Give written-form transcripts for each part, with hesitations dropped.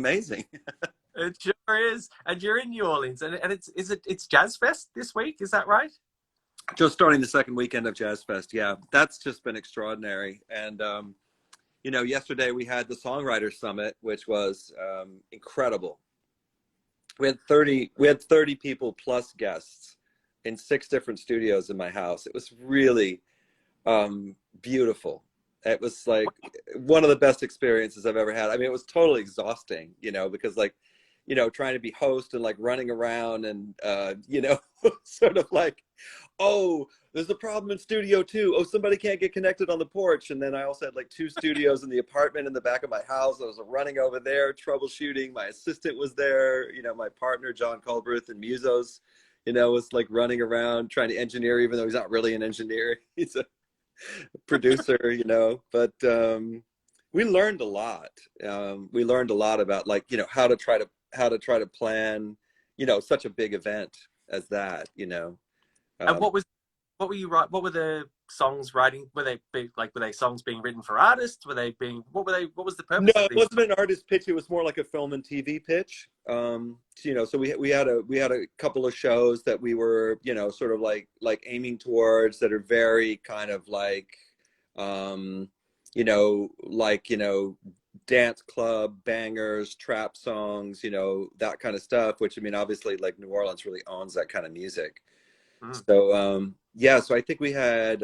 amazing. It sure is. And you're in New Orleans, and it's Jazz Fest this week, is that right? Just starting the second weekend of Jazz Fest. Yeah, that's just been extraordinary. And you know, yesterday we had the Songwriters Summit, which was incredible. We had 30 people plus guests in 6 different studios in my house. It was really beautiful. It was like one of the best experiences I've ever had. I mean, it was totally exhausting, you know, because like, you know, trying to be host and like running around and, you know, sort of like, oh, there's a problem in studio 2. Oh, somebody can't get connected on the porch. And then I also had like 2 studios in the apartment in the back of my house. I was running over there, troubleshooting. My assistant was there. You know, my partner, John Culbreath and Musos, you know, was like running around trying to engineer, even though he's not really an engineer. He's a producer, you know. But we learned a lot. We learned a lot about like, you know, how to try to plan, you know, such a big event as that, you know. And what were you write? What were the songs writing? Were they songs being written for artists? What was the purpose No, of it these? wasn't an artist pitch. It was more like a film and TV pitch. You know, so we had a couple of shows that we were, you know, sort of like aiming towards that are very kind of like, you know, dance club bangers, trap songs, you know, that kind of stuff. Which I mean, obviously, like New Orleans really owns that kind of music. So yeah, so I think we had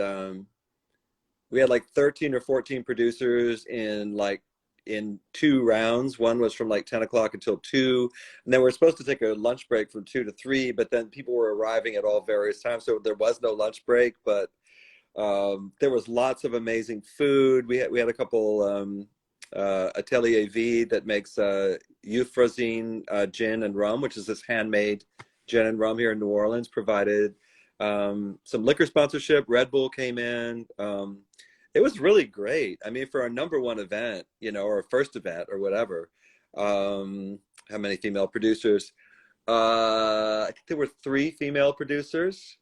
like 13 or 14 producers in 2 rounds. One was from like 10 o'clock until 2, and then we're supposed to take a lunch break from 2 to 3, but then people were arriving at all various times, so there was no lunch break. But there was lots of amazing food. We had a couple Atelier V that makes Euphrazine gin and rum, which is this handmade gin and rum here in New Orleans, provided some liquor sponsorship. Red Bull came in. It was really great. I mean, for our #1 event, you know, or first event or whatever. How many female producers? I think there were 3 female producers,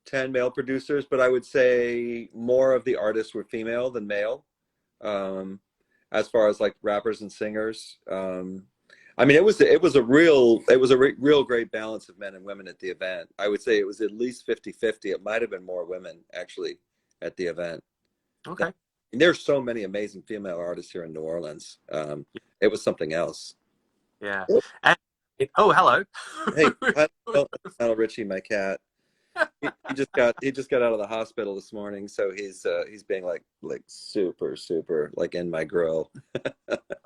10 male producers, but I would say more of the artists were female than male, as far as like rappers and singers. I mean, it was a real great balance of men and women at the event. I would say it was at least 50-50. It might have been more women actually at the event. Okay. And there's so many amazing female artists here in New Orleans. It was something else. Yeah. And, oh, hello. Hey, Lionel Richie, my cat. He just got out of the hospital this morning, so he's being like super like in my grill.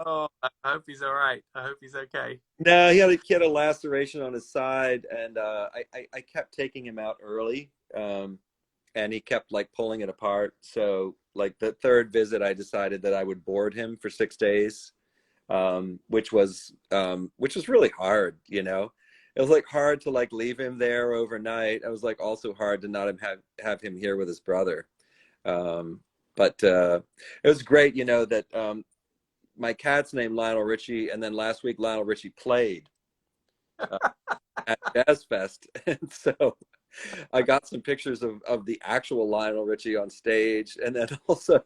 Oh, I hope he's all right. I hope he's okay. No, he had a laceration on his side, and I kept taking him out early, and he kept like pulling it apart. So like the 3rd visit, I decided that I would board him for 6 days, which was really hard, you know. It was like hard to like leave him there overnight. It was like also hard to not have him here with his brother. But it was great, you know, that my cat's named Lionel Richie, and then last week Lionel Richie played at Jazz Fest, and so I got some pictures of the actual Lionel Richie on stage, and then also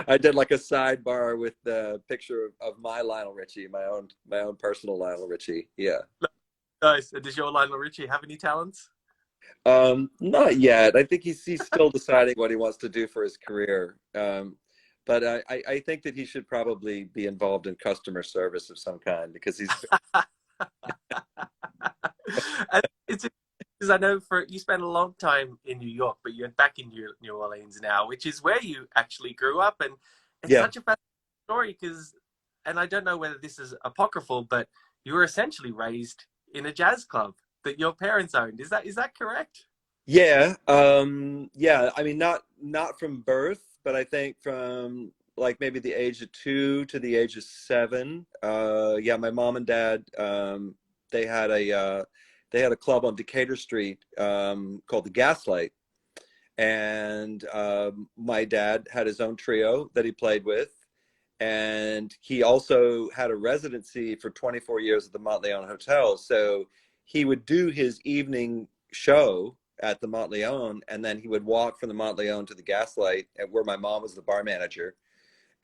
I did like a sidebar with the picture of my Lionel Richie, my own personal Lionel Richie. Yeah. Nice. Does your Lionel Richie have any talents? Not yet. I think he's still deciding what he wants to do for his career. But I think that he should probably be involved in customer service of some kind, because he's. It's because I know you spent a long time in New York, but you're back in New Orleans now, which is where you actually grew up, and it's such a fascinating story. And I don't know whether this is apocryphal, but you were essentially raised in a jazz club that your parents owned. Is that correct? Yeah. Yeah. I mean, not from birth, but I think from like maybe the age of 2 to the age of 7. Yeah, my mom and dad, they had a club on Decatur Street called the Gaslight, and my dad had his own trio that he played with, and he also had a residency for 24 years at the Montleone Hotel. So he would do his evening show at the Montleone, and then he would walk from the Montleone to the Gaslight, where my mom was the bar manager.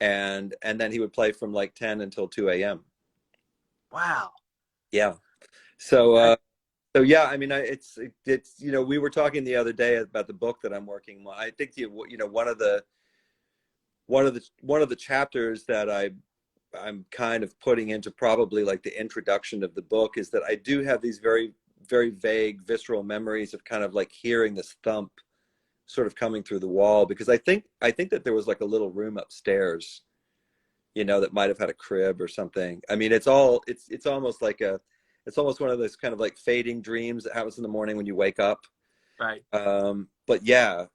and then he would play from like 10 until 2 a.m. Wow. Yeah. So so yeah, I mean, it's you know, we were talking the other day about the book that I'm working on. I think you know, one of the chapters that I'm kind of putting into probably like the introduction of the book is that I do have these very, very vague visceral memories of kind of like hearing this thump sort of coming through the wall, because I think that there was like a little room upstairs, you know, that might have had a crib or something. I mean, it's almost like it's almost one of those kind of like fading dreams that happens in the morning when you wake up. Right. But yeah,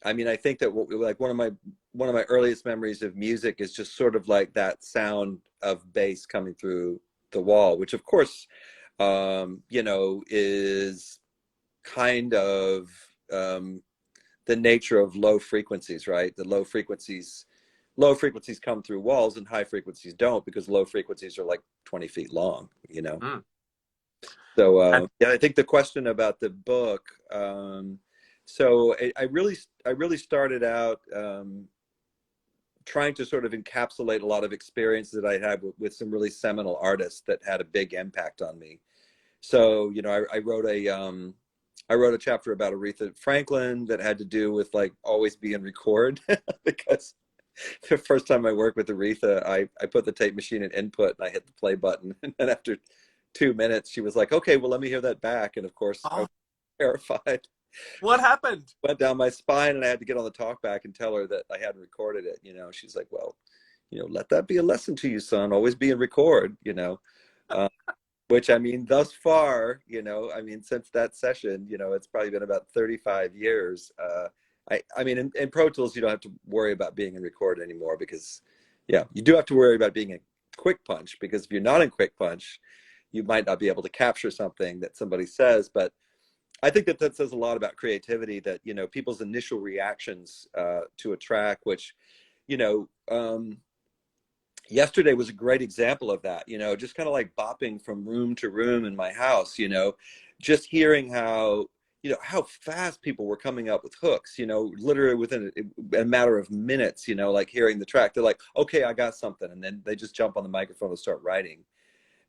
I mean, I think that like one of my earliest memories of music is just sort of like that sound of bass coming through the wall, which of course, you know, is kind of the nature of low frequencies, right? The low frequencies come through walls and high frequencies don't, because low frequencies are like 20 feet long, you know? Mm. So And yeah, I think the question about the book, so I really started out trying to sort of encapsulate a lot of experiences that I had with some really seminal artists that had a big impact on me. So, you know, I wrote a chapter about Aretha Franklin that had to do with like always being record because the first time I worked with Aretha, I put the tape machine in input and I hit the play button. And then after 2 minutes, she was like, okay, well, let me hear that back. And of course, I oh, was terrified. what happened? Went down my spine and I had to get on the talk back and tell her that I hadn't recorded it. You know, she's like, well, you know, let that be a lesson to you, son. Always be in record, you know. Uh, which I mean, thus far, you know, I mean, since that session, you know, it's probably been about 35 years. I mean, in Pro Tools, you don't have to worry about being in record anymore because, yeah, you do have to worry about being in Quick Punch, because if you're not in Quick Punch, you might not be able to capture something that somebody says. But I think that that says a lot about creativity, that, you know, people's initial reactions to a track, which, you know, yesterday was a great example of that, you know, just kind of like bopping from room to room in my house, you know, just hearing how, you know, how fast people were coming up with hooks, you know, literally within a matter of minutes, you know, like hearing the track, they're like, okay, I got something. And then they just jump on the microphone and start writing.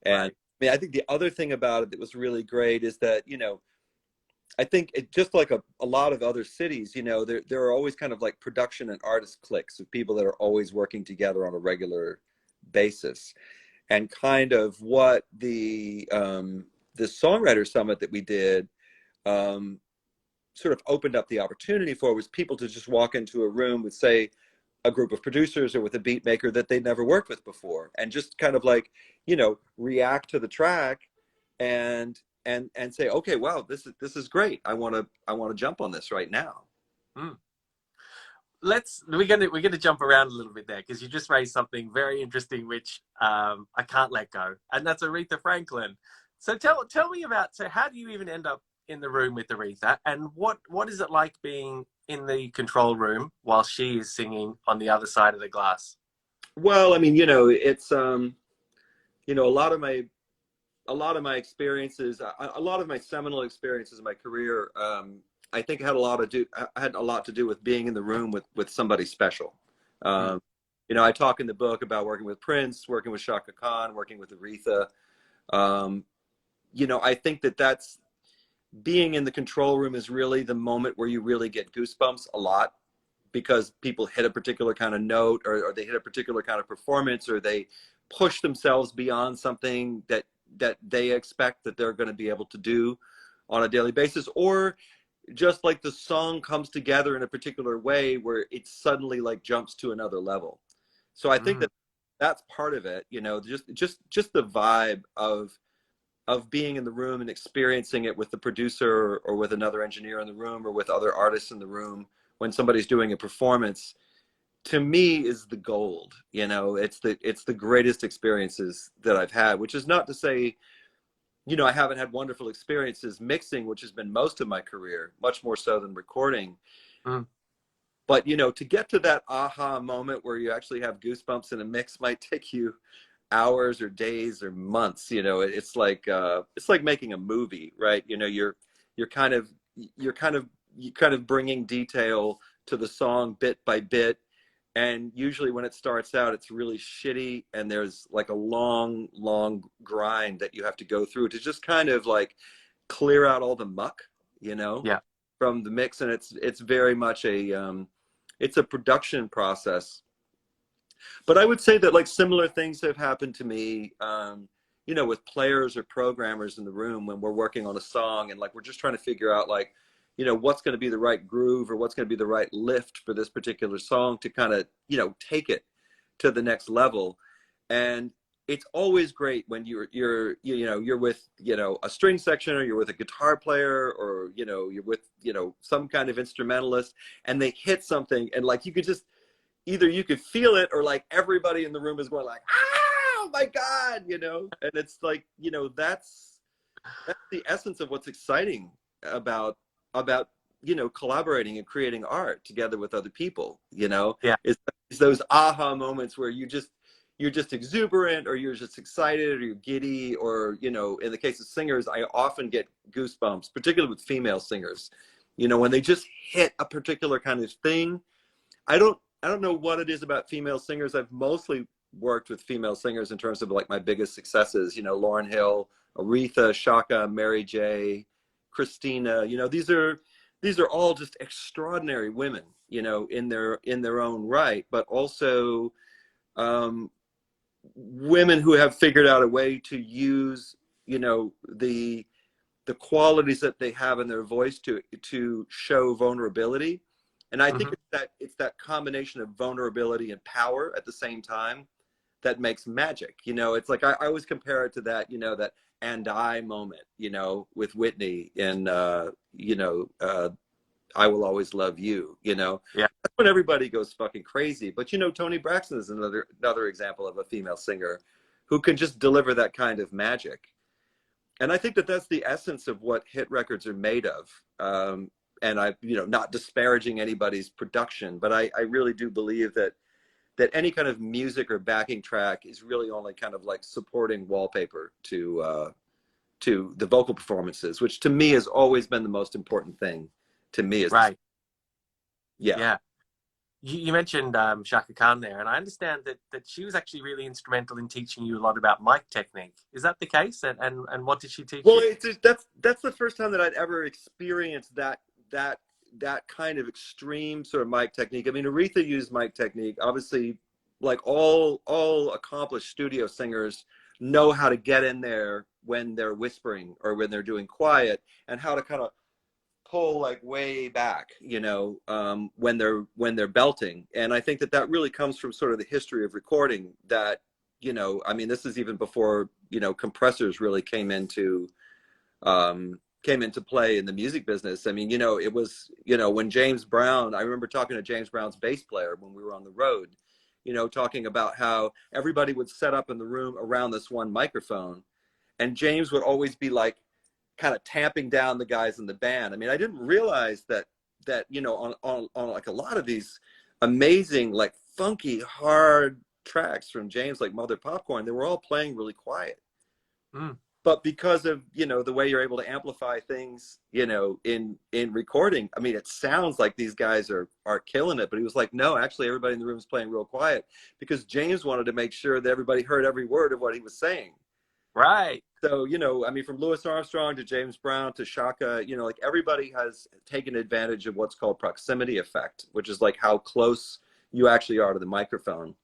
And Right. I mean, I think the other thing about it that was really great is that, you know, I think it just like a lot of other cities, you know, there are always kind of like production and artist cliques of people that are always working together on a regular basis. And kind of what the Songwriter Summit that we did sort of opened up the opportunity for was people to just walk into a room with, say, a group of producers or with a beat maker that they'd never worked with before, and just kind of like, you know, react to the track and say, okay, wow, this is great. I want to jump on this right now. Mm. We're gonna jump around a little bit there, because you just raised something very interesting, which I can't let go, and that's Aretha Franklin. So tell me about, so how do you even end up in the room with Aretha, and what is it like being in the control room while she is singing on the other side of the glass? Well, I mean, you know, it's you know, a lot of my experiences, a lot of my seminal experiences in my career, I think had a lot to do with being in the room with somebody special. Mm. You know, I talk in the book about working with Prince, working with Chaka Khan, working with Aretha. Um, you know, I think that that's being in the control room is really the moment where you really get goosebumps a lot, because people hit a particular kind of note, or they hit a particular kind of performance, or they push themselves beyond something that they expect that they're going to be able to do on a daily basis, or just like the song comes together in a particular way where it suddenly like jumps to another level. So I think Mm. that that's part of it, you know, just the vibe of being in the room and experiencing it with the producer or with another engineer in the room or with other artists in the room when somebody's doing a performance, to me is the gold. You know, it's the greatest experiences that I've had, which is not to say, you know, I haven't had wonderful experiences mixing, which has been most of my career, much more so than recording. Mm. But, you know, to get to that aha moment where you actually have goosebumps in a mix might take you hours or days or months. You know, it's like making a movie, right? You know, you're kind of you're kind of bringing detail to the song bit by bit, And usually when it starts out, it's really shitty, and there's like a long, long grind that you have to go through to just kind of like clear out all the muck, you know, Yeah. from the mix. And it's very much it's a production process. But I would say that like similar things have happened to me, you know, with players or programmers in the room when we're working on a song, and like we're just trying to figure out like, you know, what's going to be the right groove or what's going to be the right lift for this particular song to kind of, you know, take it to the next level. And it's always great when you're with, you know, a string section, or you're with a guitar player, or, you know, you're with, you know, some kind of instrumentalist, and they hit something, and like you could just, either you could feel it, or like everybody in the room is going like, oh my God, you know. And it's like, you know, that's the essence of what's exciting about you know, collaborating and creating art together with other people, you know. Yeah. It's those aha moments where you're just exuberant, or you're just excited, or you're giddy, or, you know, in the case of singers, I often get goosebumps, particularly with female singers, you know, when they just hit a particular kind of thing. I don't know what it is about female singers. I've mostly worked with female singers in terms of like my biggest successes, you know, Lauryn Hill, Aretha, Chaka, Mary J, Christina. You know, these are all just extraordinary women, you know, in their own right, but also women who have figured out a way to use, you know, the qualities that they have in their voice to show vulnerability. And I think Mm-hmm. it's that combination of vulnerability and power at the same time that makes magic. You know, it's like I always compare it to that, you know, that "and I" moment, you know, with Whitney in you know, "I Will Always Love You." You know, Yeah. that's when everybody goes fucking crazy. But you know, Toni Braxton is another example of a female singer who can just deliver that kind of magic. And I think that that's the essence of what hit records are made of. And I, you know, not disparaging anybody's production, but I really do believe that any kind of music or backing track is really only kind of like supporting wallpaper to the vocal performances, which to me has always been the most important thing to me. Is Right. yeah. Yeah. You mentioned Chaka Khan there, and I understand that she was actually really instrumental in teaching you a lot about mic technique. Is that the case? And what did she teach Well, you? that's the first time that I'd ever experienced that kind of extreme sort of mic technique. I mean, Aretha used mic technique. Obviously, like all accomplished studio singers know how to get in there when they're whispering or when they're doing quiet, and how to kind of pull like way back, you know, when they're belting. And I think that that really comes from sort of the history of recording. That, you know, I mean, this is even before, you know, compressors really came into play in the music business. I mean, you know, it was, you know, when James Brown, I remember talking to James Brown's bass player when we were on the road, you know, talking about how everybody would set up in the room around this one microphone, and James would always be like kind of tamping down the guys in the band. I mean, I didn't realize that you know, on like a lot of these amazing, like funky hard tracks from James, like Mother Popcorn, they were all playing really quiet. Mm. But because of, you know, the way you're able to amplify things, you know, in recording, I mean, it sounds like these guys are killing it. But he was like, no, actually everybody in the room is playing real quiet, because James wanted to make sure that everybody heard every word of what he was saying. Right. So, you know, I mean, from Louis Armstrong to James Brown to Chaka, you know, like everybody has taken advantage of what's called proximity effect, which is like how close you actually are to the microphone.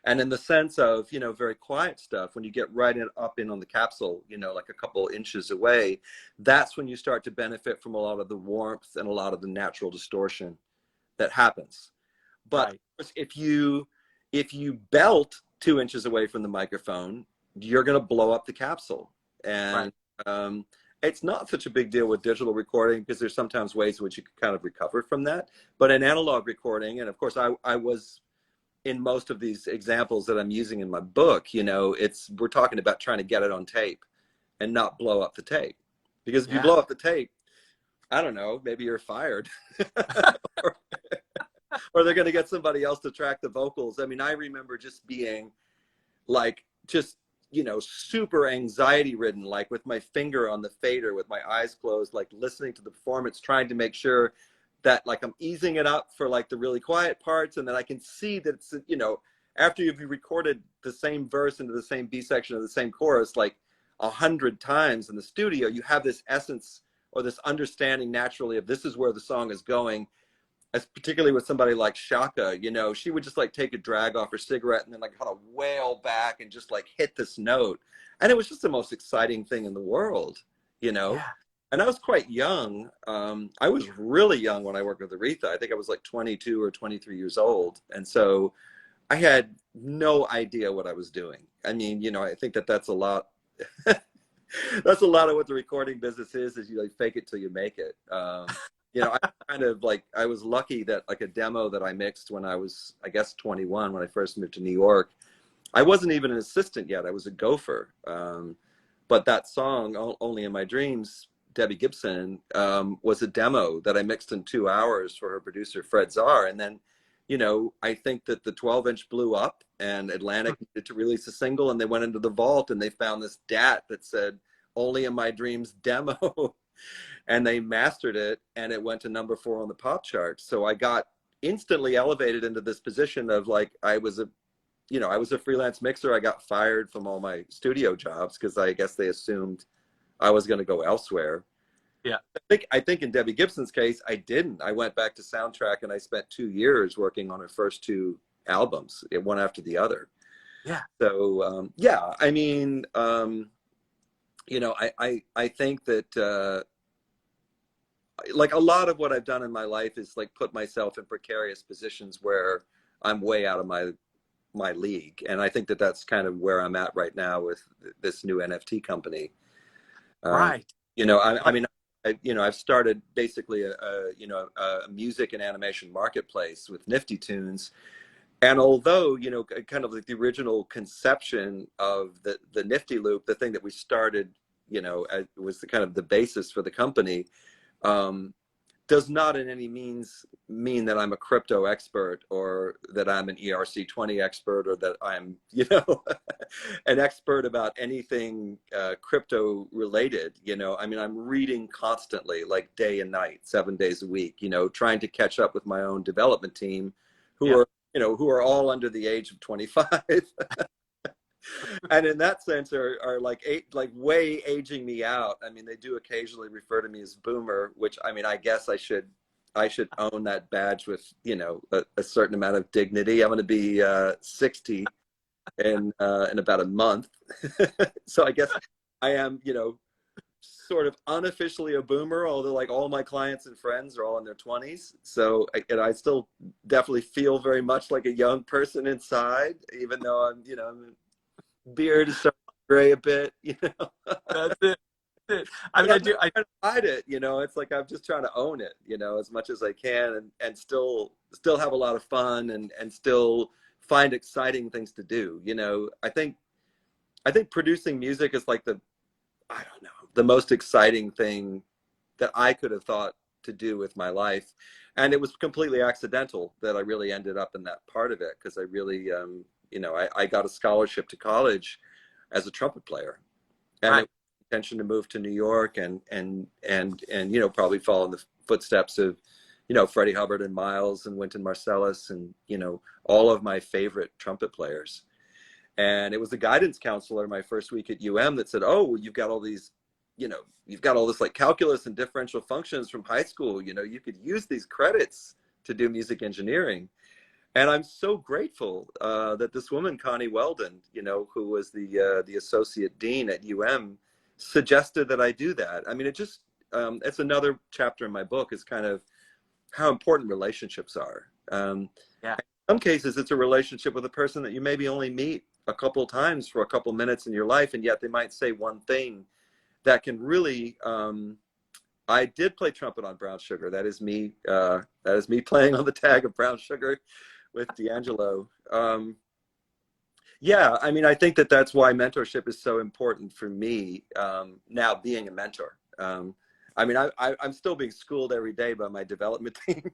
And in the sense of, you know, very quiet stuff, when you get right up in on the capsule, you know, like a couple inches away, that's when you start to benefit from a lot of the warmth and a lot of the natural distortion that happens. But Right. if you belt 2 inches away from the microphone, you're going to blow up the capsule. And Right. it's not such a big deal with digital recording, because there's sometimes ways in which you can kind of recover from that. But in analog recording, and of course I was in most of these examples that I'm using in my book, you know, we're talking about trying to get it on tape and not blow up the tape. Because if you Yeah. blow up the tape, I don't know, maybe you're fired. or, or they're going to get somebody else to track the vocals. I mean, I remember just being like, just, you know, super anxiety ridden, like with my finger on the fader, with my eyes closed, like listening to the performance, trying to make sure that like I'm easing it up for like the really quiet parts, and then I can see that it's, you know, after you've recorded the same verse into the same B section of the same chorus like 100 times in the studio, you have this essence or this understanding naturally of this is where the song is going. As particularly with somebody like Chaka, you know, she would just like take a drag off her cigarette and then like kind of wail back and just like hit this note. And it was just the most exciting thing in the world, you know? Yeah. And I was quite young. I was really young when I worked with Aretha. I think I was like 22 or 23 years old. And so I had no idea what I was doing. I mean, you know, I think that that's a lot. That's a lot of what the recording business is you like fake it till you make it. You know, I kind of like, I was lucky that like a demo that I mixed when I was, I guess, 21, when I first moved to New York, I wasn't even an assistant yet. I was a gopher. But that song, Only in My Dreams, Debbie Gibson, was a demo that I mixed in 2 hours for her producer, Fred Czar. And then, you know, I think that the 12-inch blew up and Atlantic needed to release a single, and they went into the vault and they found this DAT that said, Only in My Dreams demo. And they mastered it, and it went to #4 on the pop chart. So I got instantly elevated into this position of like, I was a freelance mixer. I got fired from all my studio jobs because I guess they assumed I was going to go elsewhere. Yeah. I think in Debbie Gibson's case, I didn't. I went back to Soundtrack and I spent 2 years working on her first 2 albums, one after the other. Yeah. So, yeah, I mean, you know, I think that, like a lot of what I've done in my life is like put myself in precarious positions where I'm way out of my league. And I think that that's kind of where I'm at right now with this new NFT company. Right. You know, I mean, you know, I've started basically you know, a music and animation marketplace with Nifty Tunes. And although, you know, kind of like the original conception of the Nifty Loop, the thing that we started, you know, was the kind of the basis for the company, does not in any means mean that I'm a crypto expert or that I'm an ERC20 expert or that I'm, you know, an expert about anything crypto related. You know, I mean, I'm reading constantly, like day and night, 7 days a week, you know, trying to catch up with my own development team who are, you know, who are all under the age of 25. And in that sense are like way aging me out. I mean, they do occasionally refer to me as boomer, which I mean, I guess I should own that badge with, you know, a certain amount of dignity. I'm going to be 60 in about a month. So I guess I am, you know, sort of unofficially a boomer, although like all my clients and friends are all in their 20s. So I still definitely feel very much like a young person inside, even though I'm, you know, beard is starting to gray a bit, you know. That's it. I mean, I hide it, you know. It's like I'm just trying to own it, you know, as much as I can, and still have a lot of fun and still find exciting things to do. You know, I think producing music is like I don't know, the most exciting thing that I could have thought to do with my life. And it was completely accidental that I really ended up in that part of it, because I really, you know, I got a scholarship to college as a trumpet player, and right. it was intention to move to New York and you know, probably follow in the footsteps of, you know, Freddie Hubbard and Miles and Wynton Marsalis and, you know, all of my favorite trumpet players. And it was the guidance counselor my first week at UM that said, oh, well, you've got all these, you know, you've got all this like calculus and differential functions from high school, you know, you could use these credits to do music engineering. And I'm so grateful that this woman, Connie Weldon, you know, who was the associate dean at UM, suggested that I do that. I mean, it just, it's another chapter in my book, is kind of how important relationships are. Yeah. In some cases, it's a relationship with a person that you maybe only meet a couple times for a couple minutes in your life, and yet they might say one thing that can really, I did play trumpet on Brown Sugar. That is me playing on the tag of Brown Sugar with D'Angelo. Yeah, I mean, I think that that's why mentorship is so important for me, now being a mentor. I mean, I'm still being schooled every day by my development team.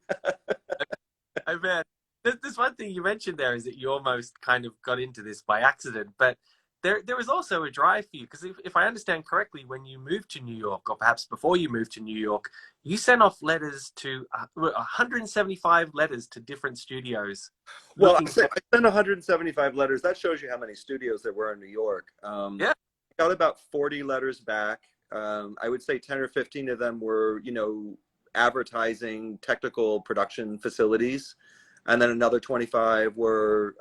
I bet. There's one thing you mentioned there, is that you almost kind of got into this by accident, but there was also a drive for you, because if I understand correctly, when you moved to New York, or perhaps before you moved to New York, you sent off letters to 175 letters to different studios Well, looking for. I sent 175 letters. That shows you how many studios there were in New York. Yeah. I got about 40 letters back. I would say 10 or 15 of them were, advertising, technical production facilities. And then another 25 were,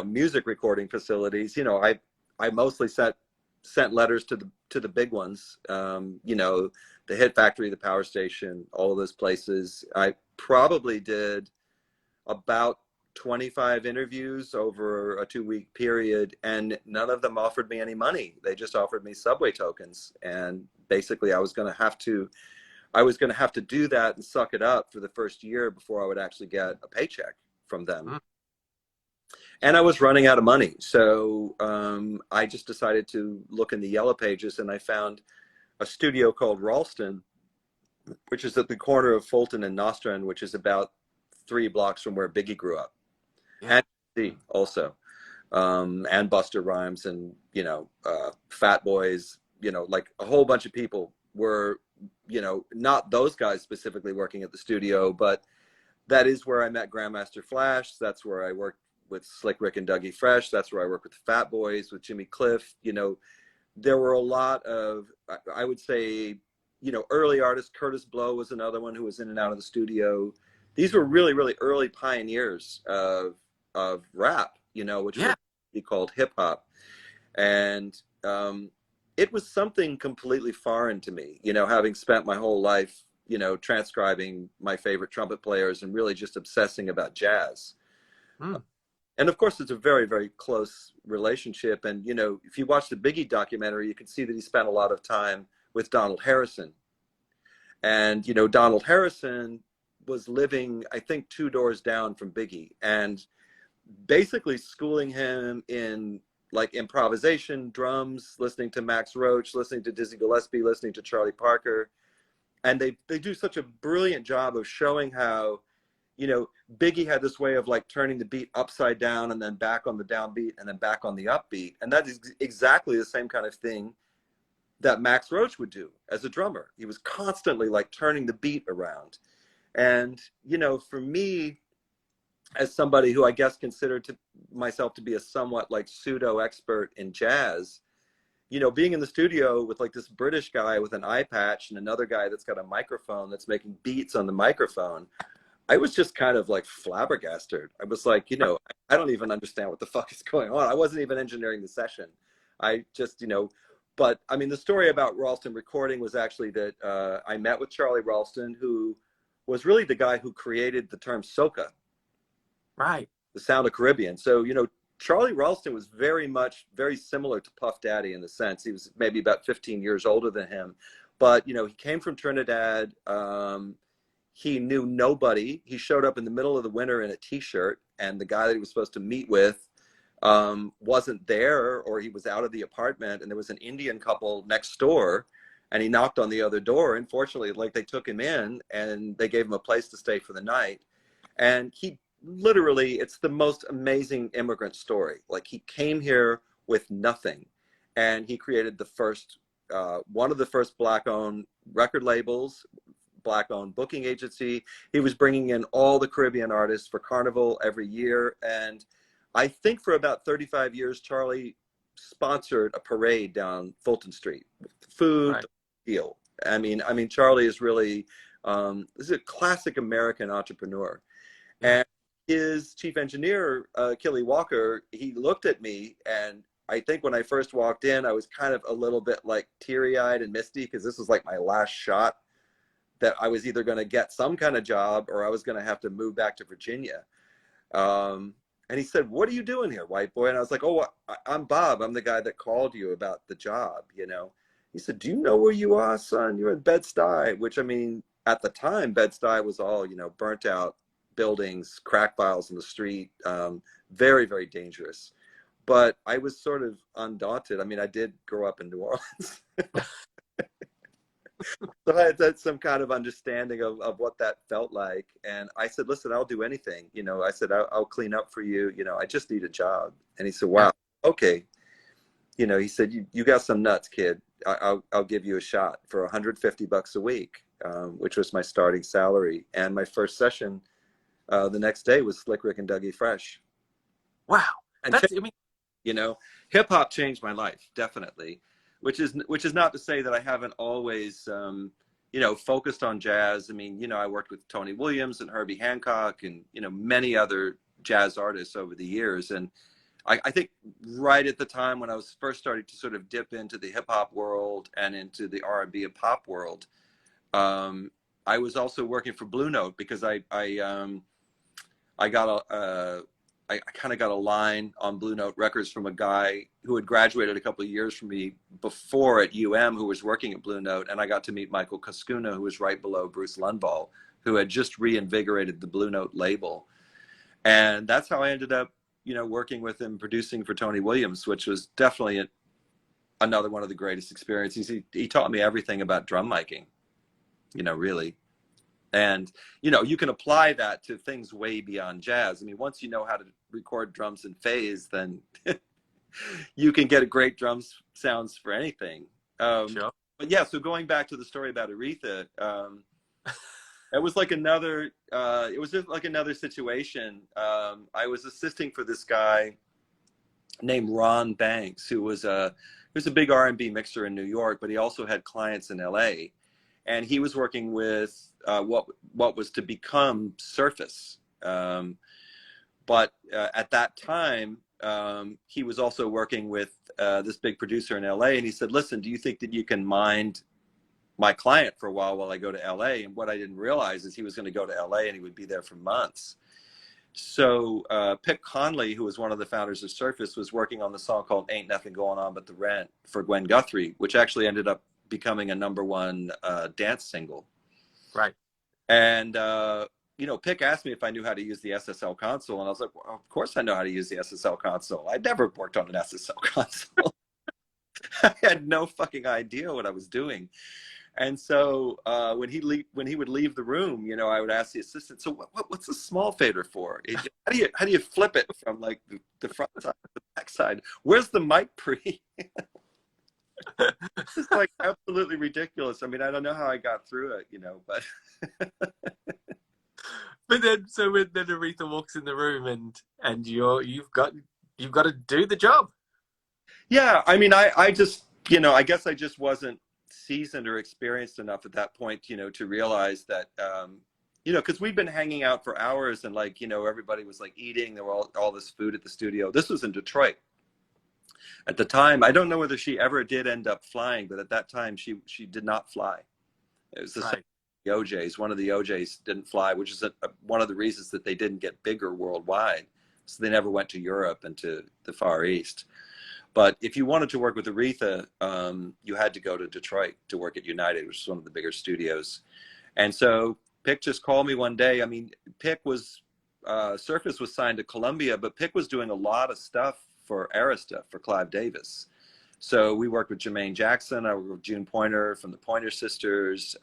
music recording facilities. I mostly sent letters to the big ones, the Hit Factory, the Power Station, all of those places. I probably did about 25 interviews over a 2-week period, and none of them offered me any money. They just offered me subway tokens, and basically I was going to have to do that and suck it up for the first year before I would actually get a paycheck from them. And I was running out of money, so I just decided to look in the Yellow Pages, and I found a studio called Ralston, which is at the corner of Fulton and Nostrand, which is about 3 blocks from where Biggie grew up. Yeah. And C also, and Buster Rhymes, and Fat Boys, like a whole bunch of people were, not those guys specifically working at the studio, but that is where I met Grandmaster Flash. That's where I worked with Slick Rick and Dougie Fresh. That's where I worked with the Fat Boys, with Jimmy Cliff. There were a lot of, I would say, early artists. Curtis Blow was another one who was in and out of the studio. These were really, really early pioneers of rap, which would be called hip hop. And it was something completely foreign to me, having spent my whole life, transcribing my favorite trumpet players and really just obsessing about jazz. And of course, it's a very, very close relationship. And, if you watch the Biggie documentary, you can see that he spent a lot of time with Donald Harrison. And, Donald Harrison was living, I think, 2 doors down from Biggie, and basically schooling him in like improvisation, drums, listening to Max Roach, listening to Dizzy Gillespie, listening to Charlie Parker. And they do such a brilliant job of showing how, Biggie had this way of like turning the beat upside down and then back on the downbeat and then back on the upbeat. And that is exactly the same kind of thing that Max Roach would do as a drummer. He was constantly like turning the beat around. And, for me, as somebody who I guess considered myself to be a somewhat like pseudo expert in jazz, being in the studio with like this British guy with an eye patch and another guy that's got a microphone that's making beats on the microphone, I was just kind of like flabbergasted. I was like, I don't even understand what the fuck is going on. I wasn't even engineering the session. I just, but I mean, the story about Ralston recording was actually that I met with Charlie Ralston, who was really the guy who created the term soca. Right. The sound of Caribbean. So, Charlie Ralston was very similar to Puff Daddy in the sense he was maybe about 15 years older than him. But, he came from Trinidad. He knew nobody. He showed up in the middle of the winter in a t-shirt, and the guy that he was supposed to meet with wasn't there, or he was out of the apartment, and there was an Indian couple next door, and he knocked on the other door. And fortunately, like, they took him in and they gave him a place to stay for the night. And he literally, it's the most amazing immigrant story. Like, he came here with nothing, and he created the first, one of the first Black-owned record labels, Black-owned booking agency. He was bringing in all the Caribbean artists for Carnival every year. And I think for about 35 years, Charlie sponsored a parade down Fulton Street. Food, right. Deal. I mean, Charlie is really, this is a classic American entrepreneur. And his chief engineer, Killy Walker, he looked at me, and I think when I first walked in, I was kind of a little bit like teary-eyed and misty, because this was like my last shot that I was either going to get some kind of job or I was going to have to move back to Virginia. And he said, "What are you doing here, white boy?" And I was like, "Oh, I'm Bob. I'm the guy that called you about the job, He said, "Do you know where you are, son? You're in Bed-Stuy," which, I mean, at the time, Bed-Stuy was all, burnt out buildings, crack vials in the street, very, very dangerous. But I was sort of undaunted. I mean, I did grow up in New Orleans. So I had some kind of understanding of what that felt like. And I said, "Listen, I'll do anything." I said, I'll clean up for you. I just need a job." And he said, "Wow, okay, you know, he said, you got some nuts, kid. I'll give you a shot for $150 a week, which was my starting salary. And my first session the next day was Slick Rick and Dougie Fresh. Wow. And That's, I mean, you know, hip hop changed my life, definitely, which is not to say that I haven't always, you know, focused on jazz. I mean, you know, I worked with Tony Williams and Herbie Hancock and, you know, many other jazz artists over the years. And I think right at the time when I was first starting to sort of dip into the hip hop world and into the R&B and pop world, I was also working for Blue Note because I got I kind of got a line on Blue Note Records from a guy who had graduated a couple of years from me before at UM, who was working at Blue Note, and I got to meet Michael Kaskuna, who was right below Bruce Lundvall, who had just reinvigorated the Blue Note label. And that's how I ended up, you know, working with him, producing for Tony Williams, which was definitely another one of the greatest experiences. He taught me everything about drum miking, you know, really. And, you know, you can apply that to things way beyond jazz. I mean, once you know how to record drums in phase, then you can get great drums sounds for anything. sure. But yeah, so going back to the story about Aretha, it was like another, it was just like another situation. I was assisting for this guy named Ron Banks, who was a big R&B mixer in New York, but he also had clients in LA. And he was working with what was to become Surface. But at that time, he was also working with this big producer in LA. And he said, listen, do you think that you can mind my client for a while I go to LA? And what I didn't realize is he was going to go to LA and he would be there for months. So Pick Conley, who was one of the founders of Surface, was working on the song called Ain't Nothing Going On But the Rent for Gwen Guthrie, which actually ended up becoming a #1 dance single. Right. And, you know, Pick asked me if I knew how to use the SSL console. And I was like, well, of course I know how to use the SSL console. I'd never worked on an SSL console. I had no fucking idea what I was doing. And so when he would leave the room, you know, I would ask the assistant, so what's the small fader for? How do you flip it from like the front side to the back side? Where's the mic pre? It's like absolutely ridiculous. I mean, I don't know how I got through it, you know, but But then, so when then Aretha walks in the room and you've got to do the job. yeah, I mean, I just, you know, I guess I just wasn't seasoned or experienced enough at that point, you know, to realize that, you know, because we'd been hanging out for hours and like, you know, everybody was like eating. There were all this food at the studio. This was in Detroit. At the time, I don't know whether she ever did end up flying, but at that time she did not fly. It was the same. The OJs, one of the OJs didn't fly, which is one of the reasons that they didn't get bigger worldwide. So they never went to Europe and to the Far East. But if you wanted to work with Aretha, you had to go to Detroit to work at United, which is one of the bigger studios. And so Pick just called me one day. I mean, Pick was, Surface was signed to Columbia, but Pick was doing a lot of stuff for Arista, for Clive Davis. So we worked with Jermaine Jackson. I worked with June Pointer from the Pointer Sisters.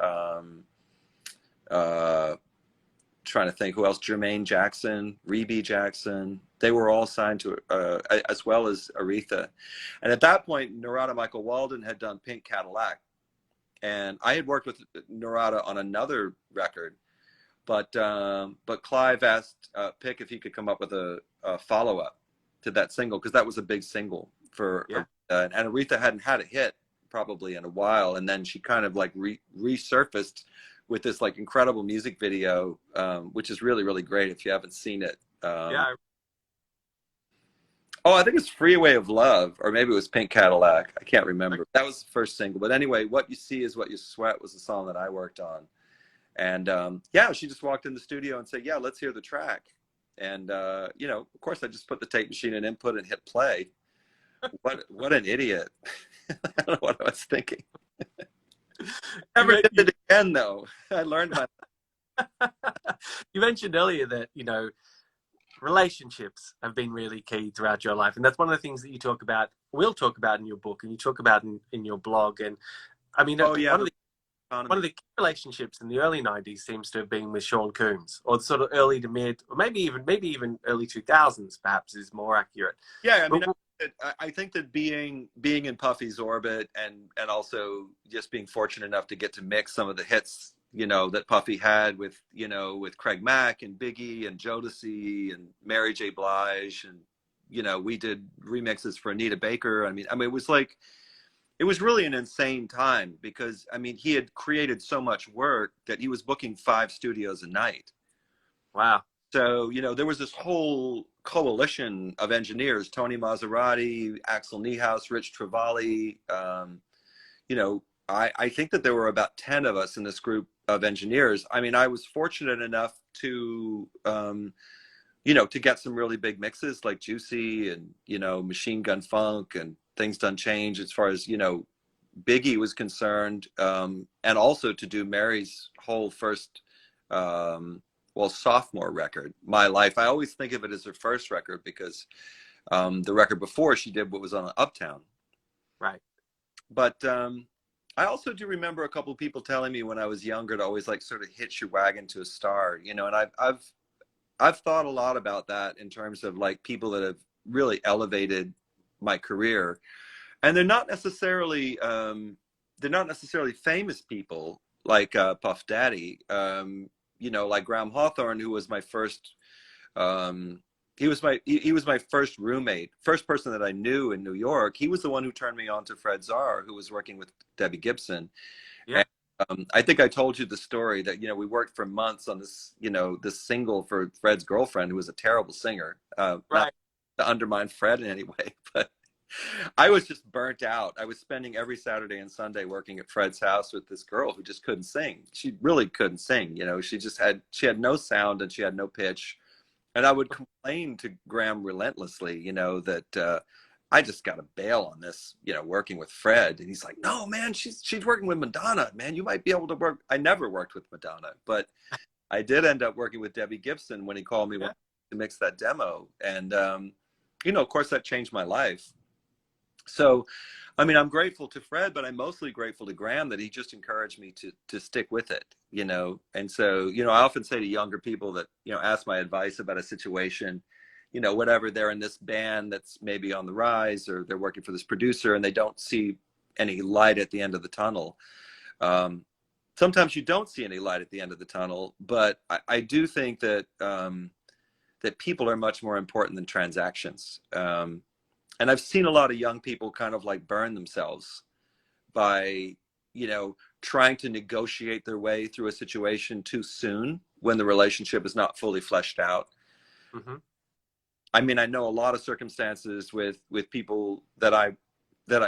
Trying to think who else, Jermaine Jackson, Rebe Jackson. They were all signed to, as well as Aretha. And at that point, Narada Michael Walden had done Pink Cadillac. And I had worked with Narada on another record. But Clive asked Pick if he could come up with a follow-up to that single, because that was a big single for Aretha. And Aretha hadn't had a hit probably in a while. And then she kind of like resurfaced with this like incredible music video, which is really, really great if you haven't seen it. Yeah. Oh, I think it's Freeway of Love, or maybe it was Pink Cadillac. I can't remember. That was the first single. But anyway, What You See Is What You Sweat was the song that I worked on. And yeah, she just walked in the studio and said, yeah, let's hear the track. And, you know, of course, I just put the tape machine in input and hit play. What an idiot. I don't know what I was thinking. Never did it again, though. I learned my. You mentioned earlier that, you know, relationships have been really key throughout your life. And that's one of the things that you talk about, will talk about in your book, and you talk about in your blog. And I mean, one of the key relationships in the early 90s seems to have been with Sean Combs, or sort of early to mid, or maybe even early 2000s, perhaps is more accurate. Yeah, I mean, I think that being in Puffy's orbit and also just being fortunate enough to get to mix some of the hits, you know, that Puffy had with, you know, with Craig Mack and Biggie and Jodeci and Mary J. Blige, and you know, we did remixes for Anita Baker. I mean, it was like, it was really an insane time because I mean, he had created so much work that he was booking 5 studios a night. Wow. So, you know, there was this whole coalition of engineers, Tony Maserati, Axel Niehaus, Rich Trevally. You know, I think that there were about 10 of us in this group of engineers. I mean, I was fortunate enough to, you know, to get some really big mixes like Juicy and, you know, Machine Gun Funk and Things Done Change as far as, you know, Biggie was concerned. And also to do Mary's whole first, well, sophomore record, My Life. I always think of it as her first record because the record before she did what was on Uptown. Right. But I also do remember a couple of people telling me when I was younger to always like sort of hitch your wagon to a star, you know, and I've thought a lot about that in terms of like people that have really elevated my career, and they're not necessarily famous people like Puff Daddy. You know, like Graham Hawthorne, who was my first, he was my first roommate, first person that I knew in New York. He was the one who turned me on to Fred Zarr, who was working with Debbie Gibson. Yeah. And, I think I told you the story that, you know, we worked for months on this, you know, this single for Fred's girlfriend, who was a terrible singer. Right. Not to undermine Fred in any way, but I was just burnt out. I was spending every Saturday and Sunday working at Fred's house with this girl who just couldn't sing. She really couldn't sing. You know, she had no sound and she had no pitch. And I would complain to Graham relentlessly, you know, that I just got to bail on this, you know, working with Fred. And he's like, no, man, she's working with Madonna, man. You might be able to work. I never worked with Madonna, but I did end up working with Debbie Gibson when he called me to mix that demo. And, you know, of course, that changed my life. So, I mean, I'm grateful to Fred, but I'm mostly grateful to Graham that he just encouraged me to stick with it, you know. And so, you know, I often say to younger people that, you know, ask my advice about a situation, you know, whatever, they're in this band that's maybe on the rise, or they're working for this producer and they don't see any light at the end of the tunnel. Sometimes you don't see any light at the end of the tunnel, but I do think that that people are much more important than transactions. And I've seen a lot of young people kind of like burn themselves by, you know, trying to negotiate their way through a situation too soon when the relationship is not fully fleshed out. Mm-hmm. I mean, I know a lot of circumstances with people that I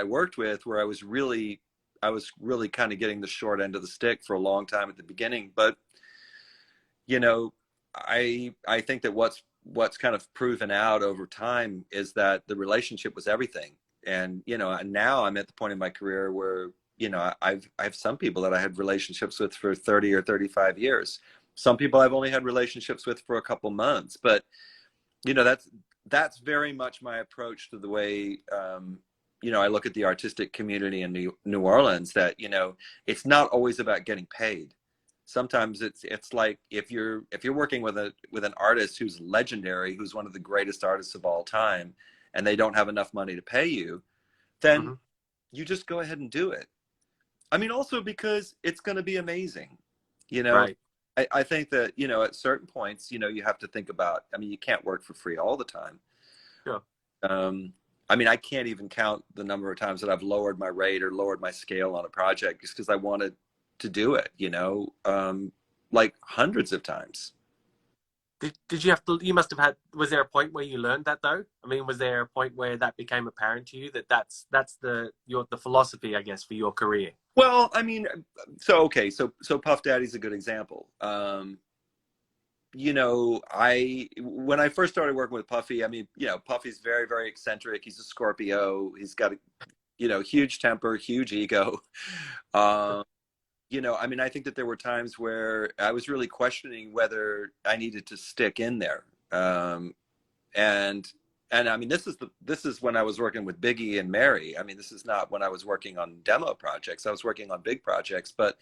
worked with where I was really kind of getting the short end of the stick for a long time at the beginning. But, you know, I think that what's kind of proven out over time is that the relationship was everything. And, you know, and now I'm at the point in my career where, you know, I have some people that I had relationships with for 30 or 35 years. Some people I've only had relationships with for a couple months, but, you know, that's very much my approach to the way, you know, I look at the artistic community in New Orleans, that, you know, it's not always about getting paid. Sometimes it's like if you're working with an artist who's legendary, who's one of the greatest artists of all time, and they don't have enough money to pay you, then you just go ahead and do it. I mean, also because it's going to be amazing, you know. Right. I think that, you know, at certain points, you know, you have to think about, I mean, you can't work for free all the time. Sure. I mean, I can't even count the number of times that I've lowered my rate or lowered my scale on a project just because I wanted to do it, you know, like hundreds of times. Did you have to, you must have had, was there a point where you learned that though? I mean, was there a point where that became apparent to you that that's the philosophy, I guess, for your career? Well, I mean, so Puff Daddy's a good example. You know, when I first started working with Puffy, I mean, you know, Puffy's very, very eccentric. He's a Scorpio. He's got a, you know, huge temper, huge ego. You know, I mean, I think that there were times where I was really questioning whether I needed to stick in there. And I mean, this is when I was working with Biggie and Mary. I mean, this is not when I was working on demo projects. I was working on big projects. But,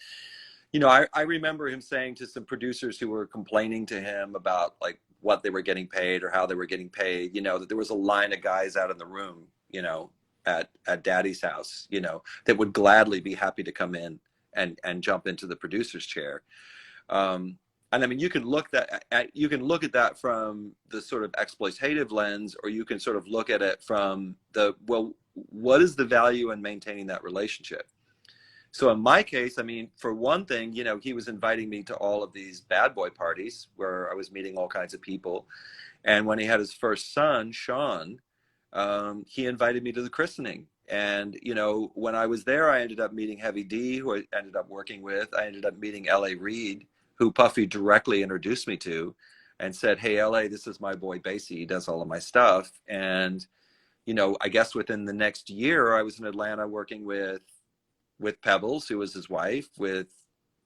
you know, I remember him saying to some producers who were complaining to him about like what they were getting paid or how they were getting paid, you know, that there was a line of guys out in the room you know, at daddy's house, you know, that would gladly be happy to come in and jump into the producer's chair. And I mean, you can look at that from the sort of exploitative lens, or you can sort of look at it from the, well, what is the value in maintaining that relationship? So in my case, I mean, for one thing, you know, he was inviting me to all of these bad boy parties where I was meeting all kinds of people. And when he had his first son, Sean, he invited me to the christening. And, you know, when I was there, I ended up meeting Heavy D, who I ended up working with. I ended up meeting L.A. Reid, who Puffy directly introduced me to and said, hey, L.A., this is my boy Bassy. He does all of my stuff. And, you know, I guess within the next year, I was in Atlanta working with Pebbles, who was his wife, with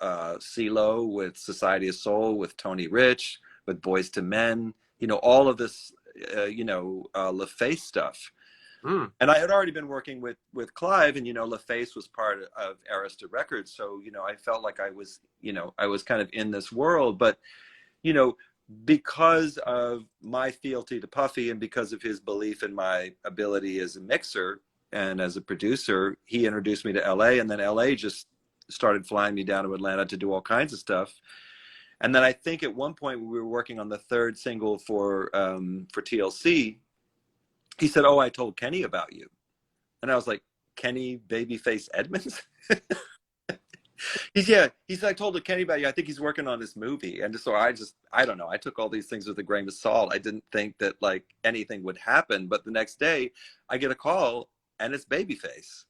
CeeLo, with Society of Soul, with Tony Rich, with Boys to Men, you know, all of this, LaFace stuff. And I had already been working with Clive, and, you know, LaFace was part of Arista Records. So, you know, I felt like I was kind of in this world. But, you know, because of my fealty to Puffy and because of his belief in my ability as a mixer and as a producer, he introduced me to LA, and then LA just started flying me down to Atlanta to do all kinds of stuff. And then I think at one point when we were working on the third single for TLC, he said, oh, I told Kenny about you. And I was like, Kenny Babyface Edmonds? He said, I told Kenny about you. I think he's working on this movie. And so I don't know. I took all these things with a grain of salt. I didn't think that like anything would happen. But the next day I get a call and it's Babyface.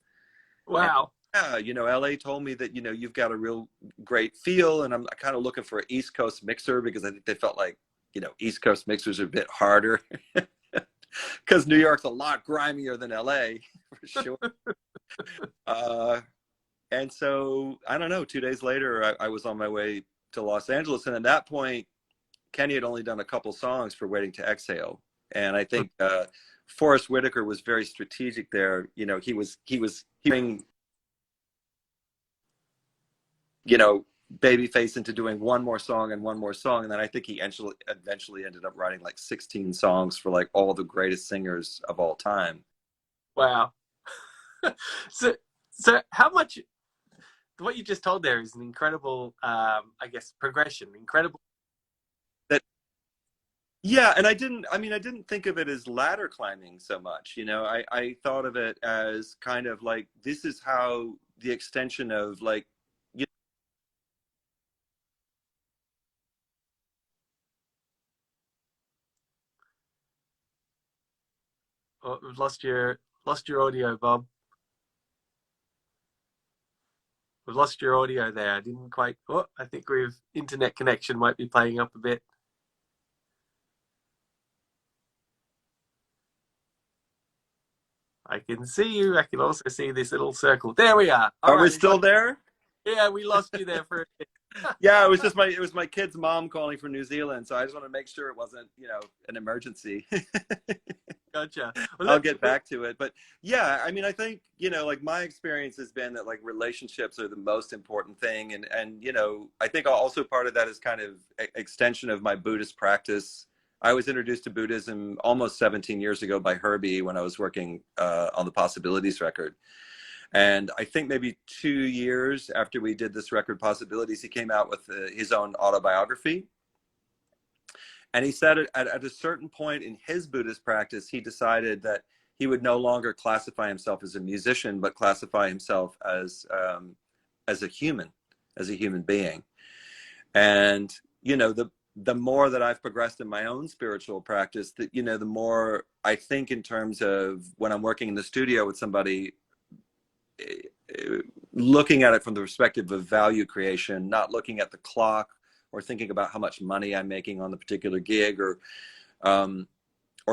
Wow. And, yeah, you know, LA told me that, you know, you've got a real great feel. And I'm kind of looking for an East Coast mixer because I think they felt like, you know, East Coast mixers are a bit harder. Because New York's a lot grimier than LA, for sure. And so, I don't know, 2 days later, I was on my way to Los Angeles. And at that point, Kenny had only done a couple songs for Waiting to Exhale. And I think Forrest Whitaker was very strategic there. You know, he was hearing, you know, Babyface into doing one more song. And then I think he eventually ended up writing like 16 songs for like all the greatest singers of all time. Wow. So how much, what you just told there is an incredible, I guess, progression, incredible. Yeah. And I didn't think of it as ladder climbing so much. You know, I thought of it as kind of like, this is how the extension of like, Oh, we've lost your audio, Bob. We've lost your audio there. I didn't quite. Oh, I think we've internet connection might be playing up a bit. I can see you. I can also see this little circle. There we are. Are we still there? Yeah, we lost you there for a bit. Yeah, it was my kid's mom calling from New Zealand, so I just want to make sure it wasn't, you know, an emergency. Gotcha. Well, I'll get back to it. But yeah, I mean, I think, you know, like my experience has been that like relationships are the most important thing. And, you know, I think also part of that is kind of extension of my Buddhist practice. I was introduced to Buddhism almost 17 years ago by Herbie when I was working on the Possibilities record. And I think maybe 2 years after we did this record, Possibilities, he came out with his own autobiography. And he said at a certain point in his Buddhist practice, he decided that he would no longer classify himself as a musician, but classify himself as a human being. And, you know, the more that I've progressed in my own spiritual practice, that, you know, the more I think in terms of when I'm working in the studio with somebody, looking at it from the perspective of value creation, not looking at the clock or thinking about how much money I'm making on the particular gig, or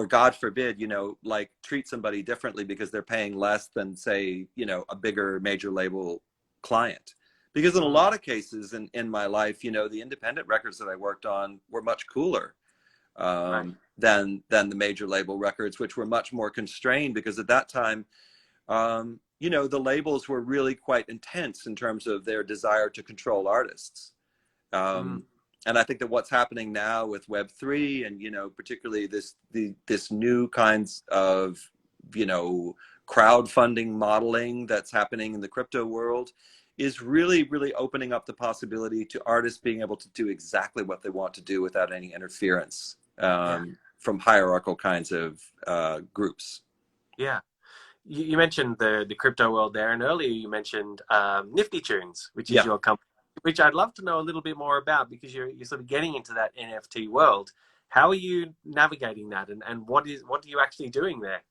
God forbid, you know, like treat somebody differently because they're paying less than, say, you know, a bigger major label client. Because in a lot of cases in my life, you know, the independent records that I worked on were much cooler than the major label records, which were much more constrained because at that time, you know, the labels were really quite intense in terms of their desire to control artists. And I think that what's happening now with Web3 and, you know, particularly this new kinds of you know, crowdfunding modeling that's happening in the crypto world is really, really opening up the possibility to artists being able to do exactly what they want to do without any interference from hierarchical kinds of groups. Yeah. You mentioned the crypto world there, and earlier you mentioned Nifty Tunes, which is your company, which I'd love to know a little bit more about, because you're sort of getting into that NFT world. How are you navigating that, and what are you actually doing there?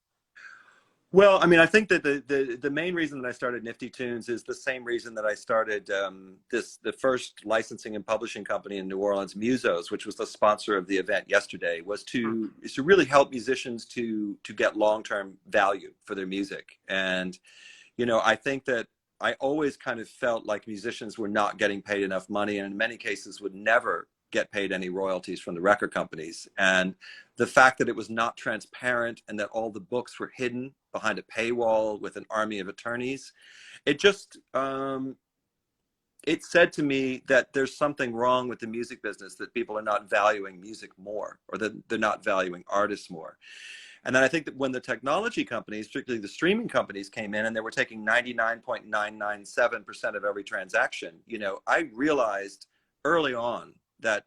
Well, I mean, I think that the main reason that I started Nifty Tunes is the same reason that I started the first licensing and publishing company in New Orleans, Musos, which was the sponsor of the event yesterday, was to really help musicians to get long-term value for their music. And you know, I think that I always kind of felt like musicians were not getting paid enough money, and in many cases would never get paid any royalties from the record companies. And the fact that it was not transparent and that all the books were hidden behind a paywall with an army of attorneys, it just, it said to me that there's something wrong with the music business, that people are not valuing music more, or that they're not valuing artists more. And then I think that when the technology companies, particularly the streaming companies, came in and they were taking 99.997% of every transaction, you know, I realized early on that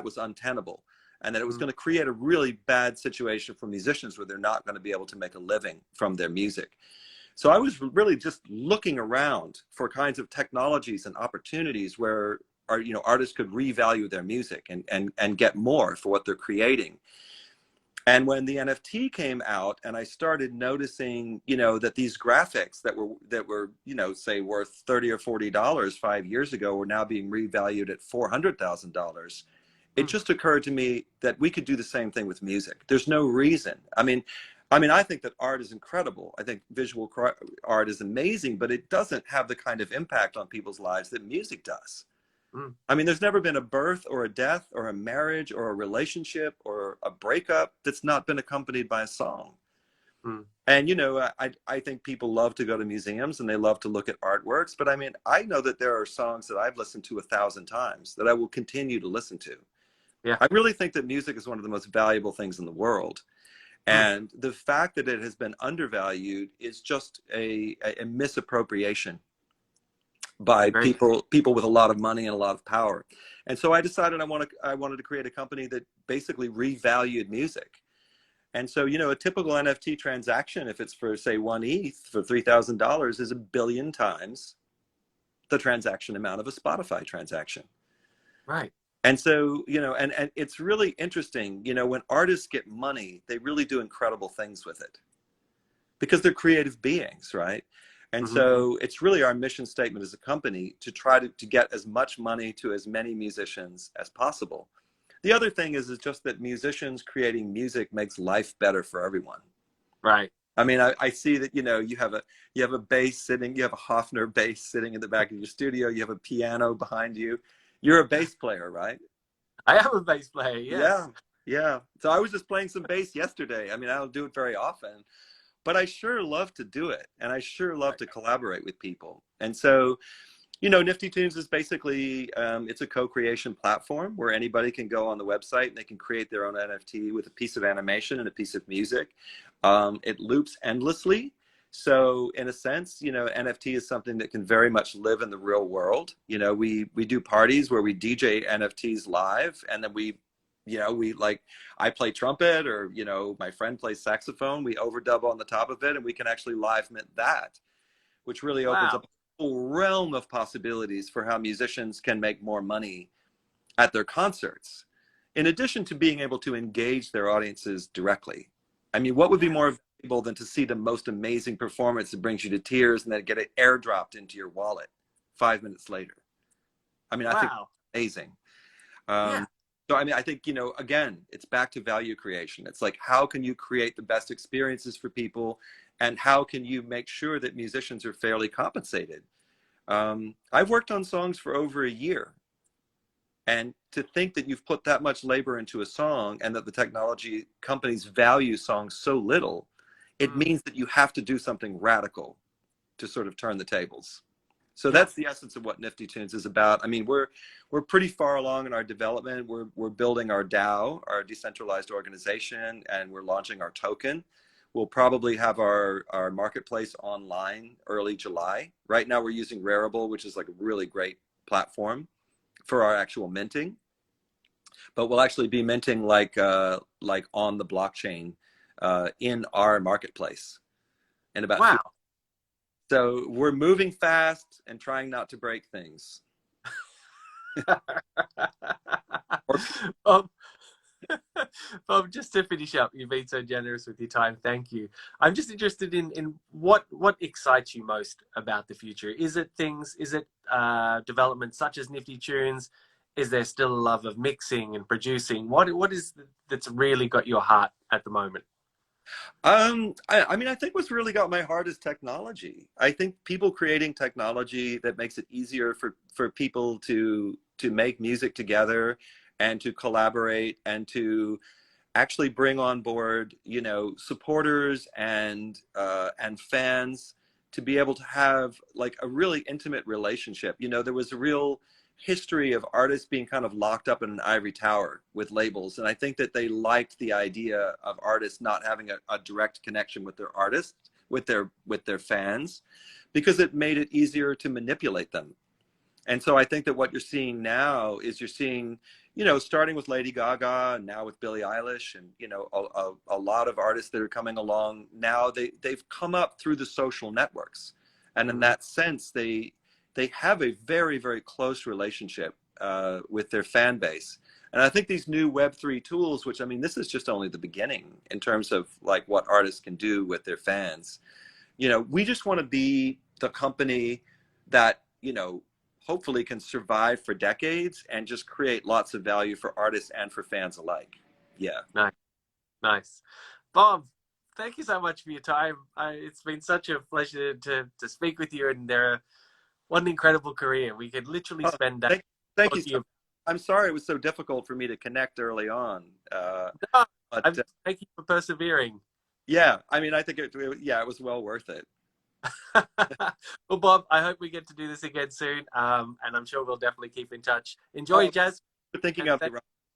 was untenable, and that it was going to create a really bad situation for musicians where they're not going to be able to make a living from their music. So I was really just looking around for kinds of technologies and opportunities where artists could revalue their music and get more for what they're creating. And when the NFT came out and I started noticing, you know, that these graphics that were, you know, say worth $30 or $40 5 years ago were now being revalued at $400,000, it just occurred to me that we could do the same thing with music. There's no reason. I mean, I think that art is incredible. I think visual art is amazing, but it doesn't have the kind of impact on people's lives that music does. I mean, there's never been a birth or a death or a marriage or a relationship or a breakup that's not been accompanied by a song. And, you know, I think people love to go to museums and they love to look at artworks. But I mean, I know that there are songs that I've listened to 1,000 times that I will continue to listen to. Yeah. I really think that music is one of the most valuable things in the world. And the fact that it has been undervalued is just a misappropriation by people with a lot of money and a lot of power. And so I decided I wanted to create a company that basically revalued music. And so, you know, a typical NFT transaction, if it's for, say, 1 ETH for $3,000, is 1 billion times the transaction amount of a Spotify transaction. Right. And so, you know, and it's really interesting, you know, when artists get money, they really do incredible things with it because they're creative beings, right? And so it's really our mission statement as a company to try to get as much money to as many musicians as possible. The other thing is just that musicians creating music makes life better for everyone. Right. I mean, I see that, you know, you have a bass sitting, you have a Hofner bass sitting in the back of your studio, you have a piano behind you. You're a bass player, right? I am a bass player, yes. Yeah. So I was just playing some bass yesterday. I mean, I don't do it very often, but I sure love to do it. And I sure love to collaborate with people. And so, you know, Nifty Tunes is basically, it's a co-creation platform where anybody can go on the website and they can create their own NFT with a piece of animation and a piece of music. It loops endlessly. So in a sense, you know, NFT is something that can very much live in the real world. You know, we do parties where we DJ NFTs live, and then we like, I play trumpet, or, you know, my friend plays saxophone. We overdub on the top of it, and we can actually live mint that, which really opens up a whole realm of possibilities for how musicians can make more money at their concerts, in addition to being able to engage their audiences directly. I mean, what would be more valuable than to see the most amazing performance that brings you to tears and then get it airdropped into your wallet 5 minutes later? I mean, I think it's amazing. So, I mean, I think, you know, again, it's back to value creation. It's like, how can you create the best experiences for people, and how can you make sure that musicians are fairly compensated? I've worked on songs for over a year. And to think that you've put that much labor into a song and that the technology companies value songs so little, it means that you have to do something radical to sort of turn the tables. So that's the essence of what Nifty Tunes is about. I mean, we're pretty far along in our development. We're building our DAO, our decentralized organization, and we're launching our token, we'll probably have our marketplace online early July. Right now we're using Rarible, which is like a really great platform for our actual minting. But we'll actually be minting like on the blockchain in our marketplace in about Wow. So we're moving fast and trying not to break things. Bob, Bob, just to finish up, you've been so generous with your time. Thank you. I'm just interested in what excites you most about the future. Is it developments such as Nifty Tunes? Is there still a love of mixing and producing? What is that's really got your heart at the moment? I mean, I think what's really got my heart is technology. I think people creating technology that makes it easier for people to make music together and to collaborate and to actually bring on board, you know, supporters and fans to be able to have like a really intimate relationship. You know, there was a real history of artists being kind of locked up in an ivory tower with labels, and I think that they liked the idea of artists not having a direct connection with their artists, with their fans, because it made it easier to manipulate them. And so I think that what you're seeing now is you're seeing, you know, starting with Lady Gaga and now with Billie Eilish and, you know, a lot of artists that are coming along now, they've come up through the social networks. And in that sense, they have a very, very close relationship with their fan base. And I think these new Web3 tools, which, I mean, this is just only the beginning in terms of like what artists can do with their fans. You know, we just want to be the company that, you know, hopefully can survive for decades and just create lots of value for artists and for fans alike. Yeah. Nice. Bob, thank you so much for your time. It's been such a pleasure to speak with you, and what an incredible career. We could literally spend days. Thank you. I'm sorry it was so difficult for me to connect early on. No, thank you for persevering. Yeah, I mean, I think it was well worth it. Well, Bob, I hope we get to do this again soon, and I'm sure we'll definitely keep in touch. Enjoy jazz. For thinking of me.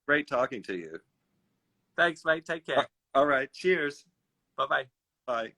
Great talking to you. Thanks, mate. Take care. All right. Cheers. Bye-bye. Bye.